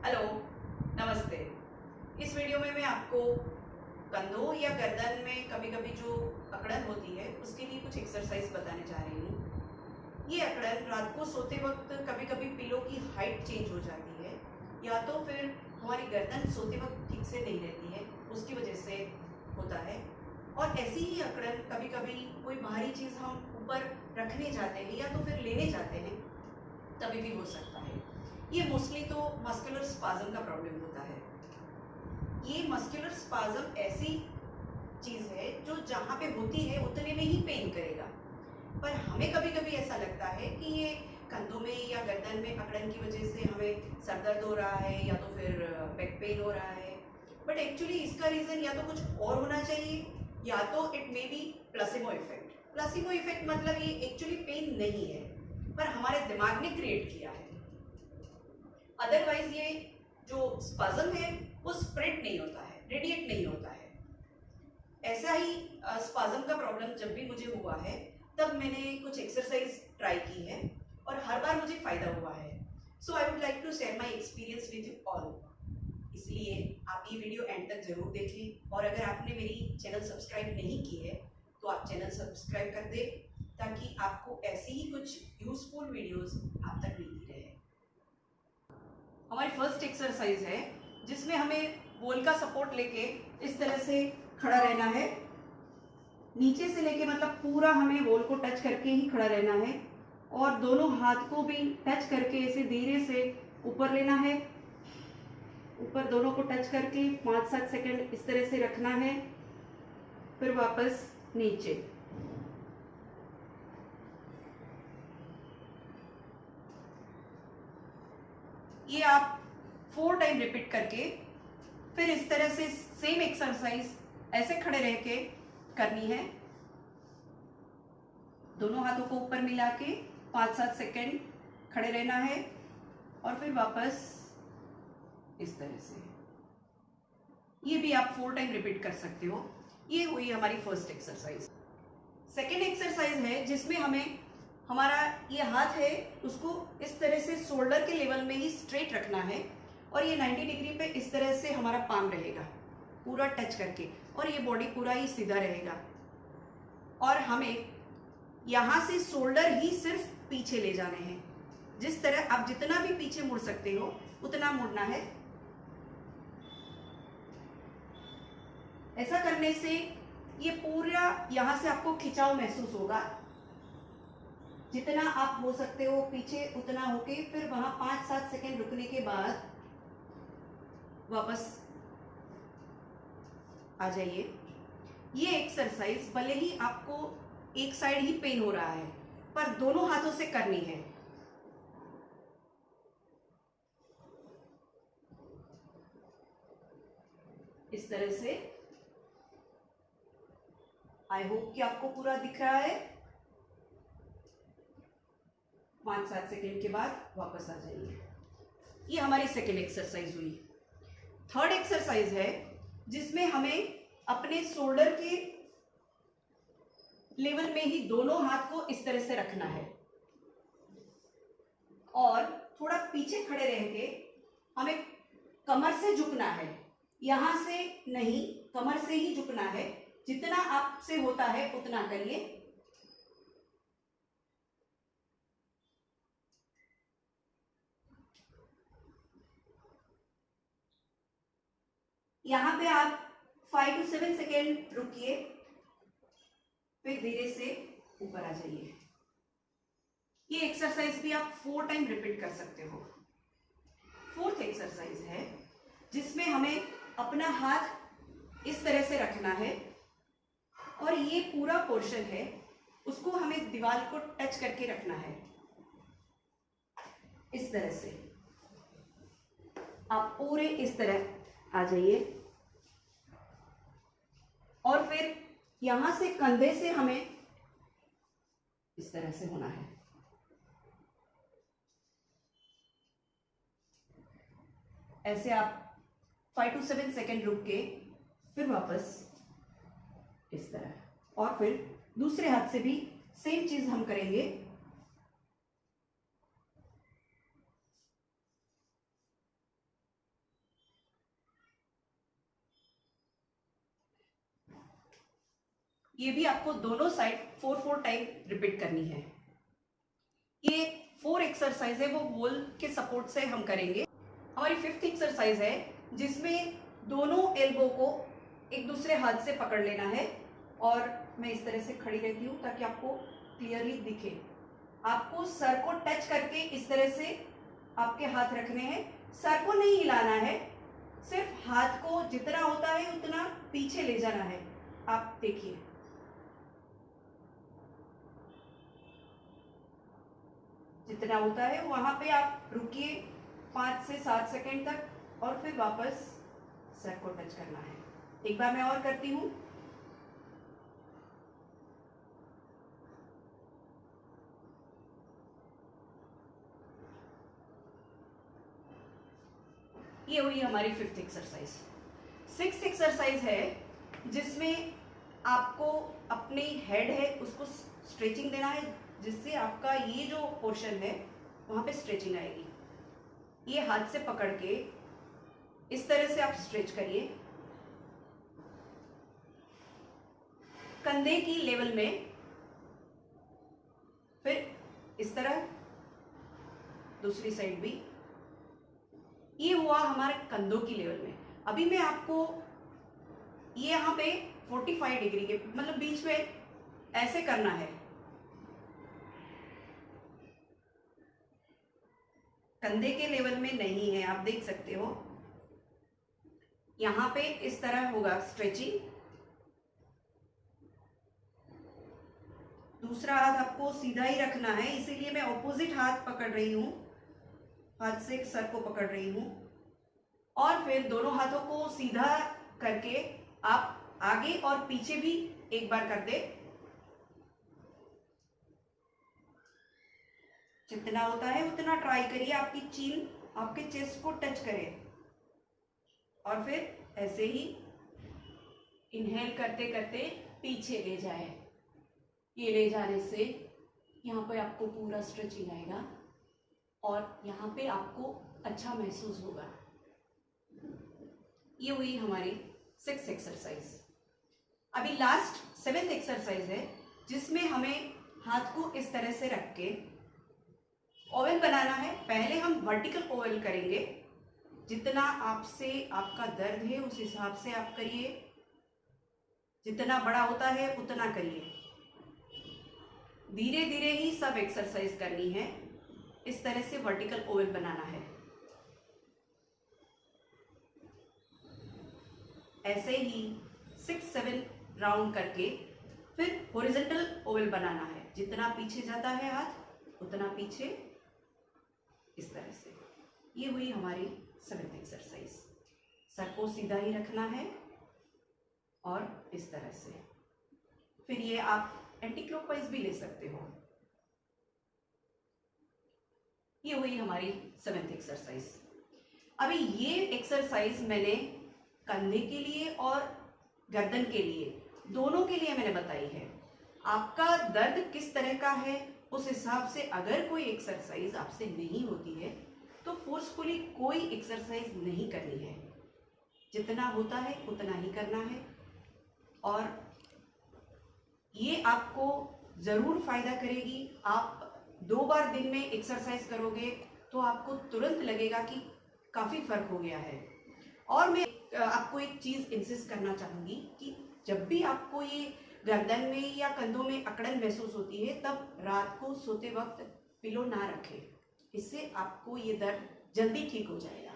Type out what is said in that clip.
Hello, नमस्ते। इस video में मैं आपको कंधों या गर्दन में कभी कभी जो अकड़न होती है उसके लिए कुछ एक्सरसाइज बताने जा रही हूँ। ये अकड़न रात को सोते वक्त कभी कभी पिलो की हाइट चेंज हो जाती है या तो फिर हमारी गर्दन सोते वक्त ठीक से नहीं रहती है, उसकी वजह से होता है। और ऐसी ही अकड़न कभी कभी कोई भारी चीज़ हम ऊपर रखने जाते हैं या तो फिर लेने जाते हैं तभी भी हो सकता है। ये मोस्टली तो मस्कुलर स्पाज्म का प्रॉब्लम होता है। ये मस्कुलर स्पाज्म ऐसी चीज़ है जो जहाँ पे होती है उतने में ही पेन करेगा, पर हमें कभी कभी ऐसा लगता है कि ये कंधों में या गर्दन में अकड़न की वजह से हमें सर दर्द हो रहा है या तो फिर बैक पेन हो रहा है। बट एक्चुअली इसका रीज़न या तो कुछ और होना चाहिए या तो it may be placebo effect. Placebo effect मतलब ये एक्चुअली पेन नहीं है, पर हमारे दिमाग ने क्रिएट किया है। अदरवाइज ये जो स्पाज्म है वो स्प्रेड नहीं होता है, रेडिएट नहीं होता है। ऐसा ही स्पाज्म का प्रॉब्लम जब भी मुझे हुआ है तब मैंने कुछ एक्सरसाइज ट्राई की है और हर बार मुझे फ़ायदा हुआ है। So I would like to share my experience with you all. इसलिए आप ये वीडियो एंड तक ज़रूर देखें और अगर आपने मेरी चैनल सब्सक्राइब नहीं की है तो आप चैनल सब्सक्राइब कर दें ताकि आपको ऐसी ही कुछ यूज़फुल वीडियोस आप तक मिलती रहे। हमारी फर्स्ट एक्सरसाइज है जिसमें हमें वॉल का सपोर्ट लेके इस तरह से खड़ा रहना है। नीचे से लेके मतलब पूरा हमें वॉल को टच करके ही खड़ा रहना है और दोनों हाथ को भी टच करके ऐसे धीरे से ऊपर लेना है। ऊपर दोनों को टच करके 5-7 सेकंड इस तरह से रखना है, फिर वापस नीचे। ये आप 4 टाइम रिपीट करके फिर इस तरह से सेम एक्सरसाइज ऐसे खड़े रह के करनी है। दोनों हाथों को ऊपर मिला के 5-7 सेकंड खड़े रहना है और फिर वापस इस तरह से। ये भी आप 4 टाइम रिपीट कर सकते हो। ये हुई हमारी फर्स्ट एक्सरसाइज। सेकेंड एक्सरसाइज है जिसमें हमें हमारा ये हाथ है उसको इस तरह से शोल्डर के लेवल में ही स्ट्रेट रखना है और ये 90 डिग्री पे इस तरह से हमारा पाम रहेगा पूरा टच करके और ये बॉडी पूरा ही सीधा रहेगा। और हमें यहाँ से शोल्डर ही सिर्फ पीछे ले जाने हैं। जिस तरह आप जितना भी पीछे मुड़ सकते हो उतना मुड़ना है। ऐसा करने से ये पूरा यहाँ से आपको खिंचाव महसूस होगा। जितना आप हो सकते हो पीछे उतना होके फिर वहां 5-7 सेकंड रुकने के बाद वापस आ जाइए। ये एक्सरसाइज भले ही आपको एक साइड ही पेन हो रहा है पर दोनों हाथों से करनी है। इस तरह से। आई होप कि आपको पूरा दिख रहा है। 5-7 सेकंड के बाद वापस आ जाइए। ये हमारी सेकेंड एक्सरसाइज हुई। थर्ड एक्सरसाइज है जिसमें हमें अपने शोल्डर के लेवल में ही दोनों हाथ को इस तरह से रखना है और थोड़ा पीछे खड़े रह के हमें कमर से झुकना है। यहां से नहीं, कमर से ही झुकना है। जितना आपसे होता है उतना करिए। यहां पे आप 5 to 7 सेकेंड रुकिए, फिर धीरे से ऊपर आ जाइए। ये एक्सरसाइज भी आप 4 टाइम रिपीट कर सकते हो। फोर्थ एक्सरसाइज है जिसमें हमें अपना हाथ इस तरह से रखना है और ये पूरा पोर्शन है उसको हमें दीवार को टच करके रखना है। इस तरह से आप पूरे इस तरह आ जाइए और फिर यहां से कंधे से हमें इस तरह से होना है। ऐसे आप 5 to 7 सेकेंड रुक के फिर वापस इस तरह और फिर दूसरे हाथ से भी सेम चीज हम करेंगे। ये भी आपको दोनों साइड 4-4 टाइम रिपीट करनी है। ये 4 एक्सरसाइज है वो वॉल के सपोर्ट से हम करेंगे। हमारी 5th एक्सरसाइज है जिसमें दोनों एल्बो को एक दूसरे हाथ से पकड़ लेना है और मैं इस तरह से खड़ी रहती हूँ ताकि आपको क्लियरली दिखे। आपको सर को टच करके इस तरह से आपके हाथ रखने हैं, सर को नहीं हिलाना है, सिर्फ हाथ को जितना होता है उतना पीछे ले जाना है। आप देखिए, जितना होता है वहां पे आप रुकिए 5 से 7 सेकंड तक और फिर वापस सर को टच करना है। एक बार मैं और करती हूं। ये हुई हमारी 5th एक्सरसाइज। 6th एक्सरसाइज है जिसमें आपको अपनी हेड है उसको स्ट्रेचिंग देना है, जिससे आपका ये जो पोर्शन है वहां पे स्ट्रेचिंग आएगी। ये हाथ से पकड़ के इस तरह से आप स्ट्रेच करिए, कंधे की लेवल में, फिर इस तरह दूसरी साइड भी। ये हुआ हमारे कंधों की लेवल में। अभी मैं आपको ये यहाँ पे 45 डिग्री के मतलब बीच में ऐसे करना है, कंधे के लेवल में नहीं है, आप देख सकते हो। यहां पे इस तरह होगा स्ट्रेचिंग। दूसरा हाथ आपको सीधा ही रखना है, इसीलिए मैं ऑपोजिट हाथ पकड़ रही हूं, हाथ से सर को पकड़ रही हूं और फिर दोनों हाथों को सीधा करके आप आगे और पीछे भी एक बार कर दे। जितना होता है उतना ट्राई करिए, आपकी चीन आपके चेस्ट को टच करे और फिर ऐसे ही इनहेल करते करते पीछे ले जाए। ये ले जाने से यहाँ पे आपको पूरा स्ट्रेचिंग आएगा और यहाँ पे आपको अच्छा महसूस होगा। ये हुई हमारी 6th एक्सरसाइज। अभी लास्ट 7th एक्सरसाइज है जिसमें हमें हाथ को इस तरह से रख के ओवल बनाना है। पहले हम वर्टिकल ओवल करेंगे, जितना आपसे आपका दर्द है उस हिसाब से आप करिए, जितना बड़ा होता है उतना करिए। धीरे धीरे ही सब एक्सरसाइज करनी है। इस तरह से वर्टिकल ओवल बनाना है। ऐसे ही 6-7 राउंड करके फिर हॉरिजॉन्टल ओवल बनाना है। जितना पीछे जाता है हाथ उतना पीछे, इस तरह से। ये हुई हमारी 7th एक्सरसाइज। सर को सीधा ही रखना है और इस तरह से। फिर ये आप एंटी क्लॉकवाइज भी ले सकते हो। ये हुई हमारी 7th एक्सरसाइज। अभी ये एक्सरसाइज मैंने कंधे के लिए और गर्दन के लिए, दोनों के लिए मैंने बताई है। आपका दर्द किस तरह का है उस हिसाब से अगर कोई एक्सरसाइज आपसे नहीं होती है तो फोर्सफुली कोई एक्सरसाइज नहीं करनी है। जितना होता है उतना ही करना है और ये आपको ज़रूर फायदा करेगी। आप 2 बार दिन में एक्सरसाइज करोगे तो आपको तुरंत लगेगा कि काफ़ी फर्क हो गया है। और मैं आपको एक चीज़ इंसिस्ट करना चाहूँगी कि जब भी आपको ये गर्दन में या कंधों में अकड़न महसूस होती है तब रात को सोते वक्त पिलो ना रखें, इससे आपको ये दर्द जल्दी ठीक हो जाएगा।